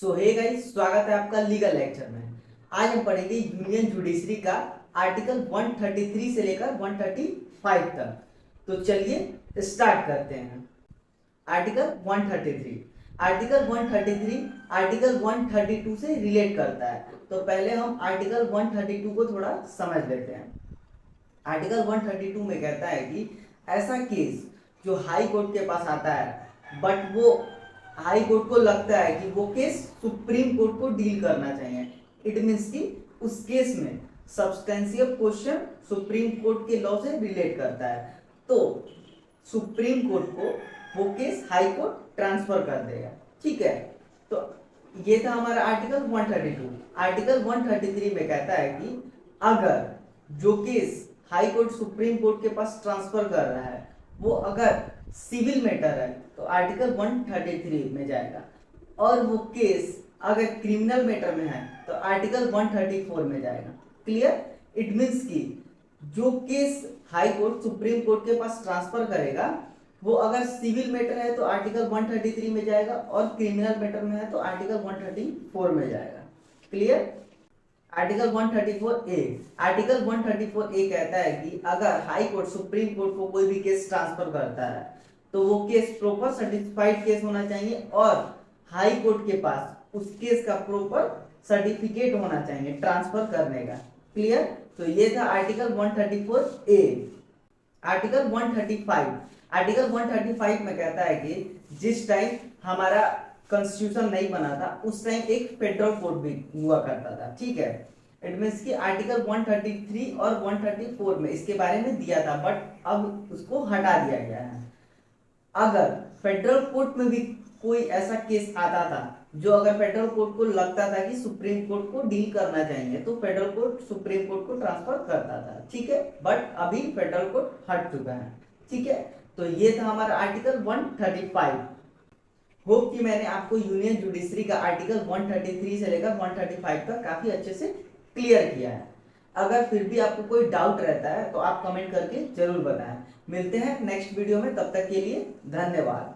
सो hey guys, स्वागत है आपका लीगल लेक्चर में। आज हम पढ़ेंगे यूनियन जुडिशरी का आर्टिकल 133 से लेकर 135 तक। तो चलिए स्टार्ट करते हैं। आर्टिकल 133 आर्टिकल 132 से रिलेट करता है। तो पहले हम आर्टिकल 132 को थोड़ा समझ लेते हैं। आर्टिकल 132 में कहता है कि ऐसा केस जो हाई कोर्ट के पास आता है बट वो हाई कोर्ट को लगता है कि वो केस सुप्रीम कोर्ट को डील करना चाहिए, इट मीन्स कि उस केस में सब्सटेंशियल क्वेश्चन सुप्रीम कोर्ट के लॉ से रिलेट करता है, तो सुप्रीम कोर्ट को वो केस हाई कोर्ट ट्रांसफर कर देगा। ठीक है, तो ये था हमारा आर्टिकल 132। आर्टिकल 133 में कहता है कि अगर जो case high court supreme court के पास ट्रांसफर कर रहा है वो अगर सिविल मैटर है तो आर्टिकल 133 में जाएगा, और वो केस अगर क्रिमिनल मैटर में है तो आर्टिकल 134 में जाएगा। क्लियर? इट मीन्स कि जो case high court supreme court के पास ट्रांसफर करेगा वो अगर सिविल मैटर है तो आर्टिकल 133 में जाएगा, और क्रिमिनल मैटर में है तो आर्टिकल 134 में जाएगा। क्लियर? आर्टिकल 134 ए कहता है कि अगर हाई कोर्ट सुप्रीम कोर्ट को कोई भी केस ट्रांसफर करता है तो वो केस प्रॉपर सर्टिफाइड केस होना चाहिए, और हाई कोर्ट के पास उस केस का प्रॉपर सर्टिफिकेट होना चाहिए ट्रांसफर करने का। क्लियर? तो ये था आर्टिकल 134 ए। आर्टिकल 135 में कहता है कि जिस टाइम हमारा कॉन्स्टिट्यूशन नहीं बना था उस टाइम एक फेडरल कोर्ट भी हुआ करता था। ठीक है, इट मीन्स कि आर्टिकल 133 और 134 में इसके बारे में दिया था, बट अब उसको हटा दिया गया है। अगर फेडरल कोर्ट में भी कोई ऐसा केस आता था जो अगर फेडरल कोर्ट को लगता था कि सुप्रीम कोर्ट को डील करना चाहिए तो फेडरल कोर्ट सुप्रीम कोर्ट को ट्रांसफर करता था। ठीक है, बट अभी फेडरल कोर्ट हट चुका है। ठीक है, तो ये था हमारा आर्टिकल 135। होप कि मैंने आपको यूनियन जुडिशरी का आर्टिकल 133 से लेकर 135 तक काफी अच्छे से क्लियर किया है। अगर फिर भी आपको कोई डाउट रहता है तो आप कमेंट करके जरूर बताएं। मिलते हैं नेक्स्ट वीडियो में, तब तक के लिए धन्यवाद।